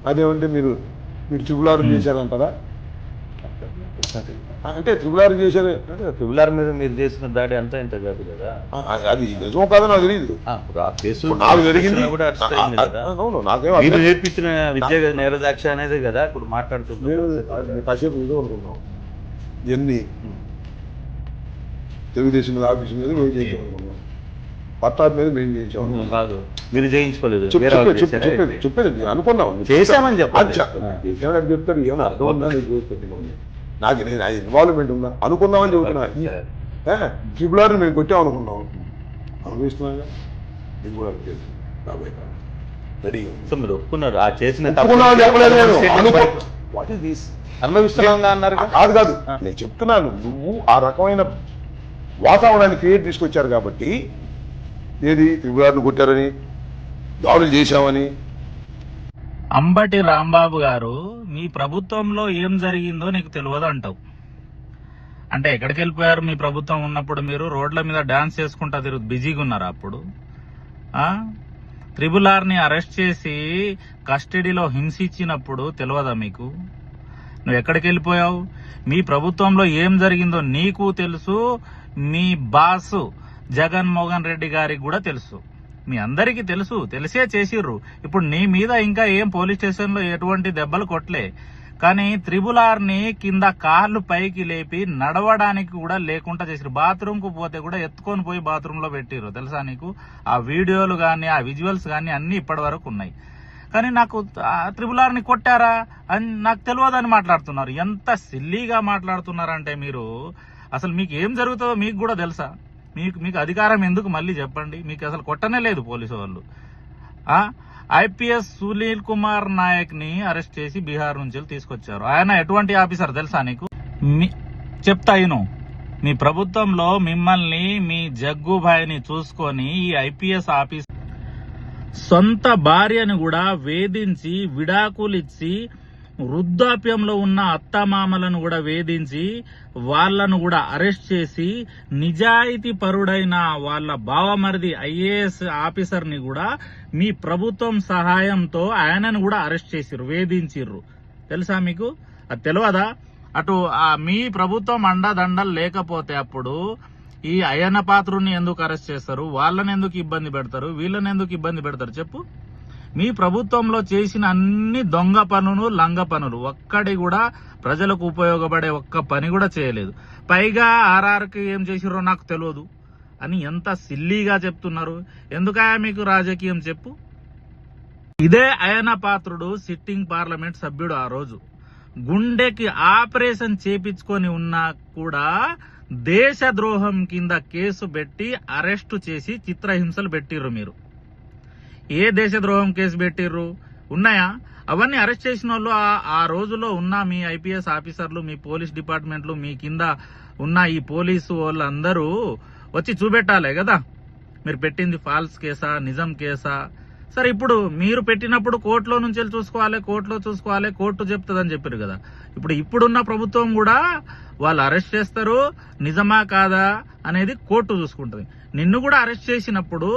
అదేమంటే మీరు ట్రిబుల్ చేశారంటారా? అంటే ట్రిబుల్ చేశారు. ట్రిబుల్ ఆర్ మీద మీరు చేసిన దాడి అంతా ఇంత కాదు కదా, అది నిజమో కాదో నాకు తెలియదు. నాకు జరిగింది కూడా అవును, నాకేమో మీరు నేర్పించిన విద్య నేరదాక్ష అనేది కదా ఇప్పుడు మాట్లాడుతున్నాను. కాసేపు ఇదో అనుకున్నాం. ఎన్ని తెలుగుదేశం ఆఫీస్ మీద మేము చేయించామనుకున్నాం, పట్టాభి మీద మేము చేయించాము. కాదు, మీరు చేయించుకోలేదు, చెప్పేది అనుకున్నాం, చేశామని చెప్పాలి. ఏమైనా చెప్తారు, ఏమైనా అర్థం ఉందా నాకు, నేను ఇన్వాల్వ్మెంట్ ఉందా అనుకున్నామని చెబుతున్నా. ట్రిబుల్ ఆర్ మేము కొట్టాం అనుకున్నాం, అనుభవిస్తున్నాగా. మీరు ఒప్పుకున్నారు ఆ చేసిన అనుభవిస్తున్నా అన్నారు. కాదు కాదు, నేను చెప్తున్నాను, నువ్వు ఆ రకమైన వాతావరణాన్ని క్రియేట్ తీసుకొచ్చారు కాబట్టి, ఏది ట్రిబుల్ ఆర్ను కొట్టారని, దాడులు చేశామని. అంబటి రాంబాబు గారు, మీ ప్రభుత్వంలో ఏం జరిగిందో నీకు తెలియదు అంటావు. అంటే ఎక్కడికి వెళ్ళిపోయారు? మీ ప్రభుత్వం ఉన్నప్పుడు మీరు రోడ్ల మీద డాన్స్ చేసుకుంటా బిజీగా ఉన్నారు. అప్పుడు ట్రిబుల్ ఆర్ని అరెస్ట్ చేసి కస్టడీలో హింసించినప్పుడు తెలియదా మీకు? నువ్వు ఎక్కడికి వెళ్ళిపోయావు? మీ ప్రభుత్వంలో ఏం జరిగిందో నీకు తెలుసు, మీ బాసు జగన్మోహన్ రెడ్డి గారికి కూడా తెలుసు, మీ అందరికీ తెలుసు. తెలిసే చేసిర్రు. ఇప్పుడు నీ మీద ఇంకా ఏం పోలీస్ స్టేషన్లో ఎటువంటి దెబ్బలు కొట్టలే, కానీ ట్రిబుల్ ఆర్ని కింద కాళ్ళు పైకి లేపి నడవడానికి కూడా లేకుండా చేసిరు. బాత్రూమ్కు పోతే కూడా ఎత్తుకొని పోయి బాత్రూంలో పెట్టిర్రు, తెలుసా నీకు? ఆ వీడియోలు కానీ ఆ విజువల్స్ కానీ అన్ని ఇప్పటి వరకు ఉన్నాయి. కానీ నాకు ట్రిబుల్ ఆర్ని కొట్టారా అని నాకు తెలియదని మాట్లాడుతున్నారు. ఎంత సిల్లీగా మాట్లాడుతున్నారంటే మీరు, అసలు మీకు ఏం జరుగుతుందో మీకు కూడా తెలుసా? మీకు అధికారం ఎందుకు మళ్ళీ చెప్పండి? మీకు అసలు కొట్టనే లేదు పోలీసు వాళ్ళు. ఐపీఎస్ సునీల్ కుమార్ నాయక్ ని అరెస్ట్ చేసి బీహార్ నుంచి తీసుకొచ్చారు. ఆయన ఎటువంటి ఆఫీసర్ తెలుసా నీకు? చెప్తా ఇను. మీ ప్రభుత్వంలో మిమ్మల్ని మీ జగ్గుభాయిని చూసుకొని ఈ ఐపీఎస్ ఆఫీసర్ సొంత భార్యను కూడా వేధించి విడాకులిచ్చి, వృద్ధాప్యంలో ఉన్న అత్తమామలను కూడా వేధించి వాళ్లను కూడా అరెస్ట్ చేసి, నిజాయితీ పరుడైన వాళ్ళ బావమరిది ఐఏఎస్ ఆఫీసర్ ని కూడా మీ ప్రభుత్వం సహాయంతో ఆయనను కూడా అరెస్ట్ చేసిర్రు, వేధించిర్రు. తెలుసా మీకు? అది తెలియదా? అటు మీ ప్రభుత్వం అండదండలు లేకపోతే అప్పుడు ఈ అయ్యన్న పాత్రుని ఎందుకు అరెస్ట్ చేస్తారు? వాళ్ళని ఎందుకు ఇబ్బంది పెడతారు? వీళ్ళని ఎందుకు ఇబ్బంది పెడతారు చెప్పు? మీ ప్రభుత్వంలో చేసిన అన్ని దొంగ పనులు, లంగ పనులు, ఒక్కడి కూడా ప్రజలకు ఉపయోగపడే ఒక్క పని కూడా చేయలేదు. పైగా ఆర్ఆర్కి ఏం చేసిర్రో నాకు తెలియదు అని ఎంత సిల్లీగా చెప్తున్నారు. ఎందుకయా మీకు రాజకీయం చెప్పు? ఇదే అయ్యన్న పాత్రుడు సిట్టింగ్ పార్లమెంట్ సభ్యుడు. ఆ రోజు గుండెకి ఆపరేషన్ చేపించుకొని ఉన్నా కూడా దేశద్రోహం కింద కేసు పెట్టి అరెస్టు చేసి చిత్రహింసలు పెట్టిర్రు. మీరు ఏ దేశద్రోహం కేసు పెట్టిర్రు? ఉన్నాయా? అవన్నీ అరెస్ట్ చేసిన వాళ్ళు ఆ రోజులో ఉన్న మీ ఐపీఎస్ ఆఫీసర్లు, మీ పోలీస్ డిపార్ట్మెంట్లు, మీ కింద ఉన్న ఈ పోలీసు వాళ్ళందరూ వచ్చి చూపెట్టాలే కదా మీరు పెట్టింది ఫాల్స్ కేసా, నిజం కేసా? సరే, ఇప్పుడు మీరు పెట్టినప్పుడు కోర్టులో నుంచి వెళ్ళి చూసుకోవాలి, కోర్టు చెప్తుందని చెప్పారు కదా. ఇప్పుడున్న ప్రభుత్వం కూడా వాళ్ళు అరెస్ట్ చేస్తారు, నిజమా కాదా అనేది కోర్టు చూసుకుంటుంది. నిన్ను కూడా అరెస్ట్ చేసినప్పుడు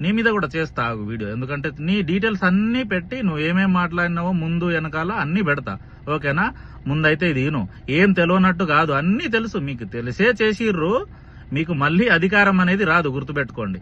నీ మీద కూడా చేస్తా వీడియో, ఎందుకంటే నీ డీటెయిల్స్ అన్ని పెట్టి నువ్వు ఏమేం మాట్లాడినావో ముందు వెనకాల అన్ని పెడతా, ఓకేనా? ముందైతే ఇది ఏం తెలియనట్టు కాదు, అన్ని తెలుసు. మీకు తెలిసే చేసిర్రు, మీకు మళ్ళీ అధికారం అనేది రాదు, గుర్తుపెట్టుకోండి.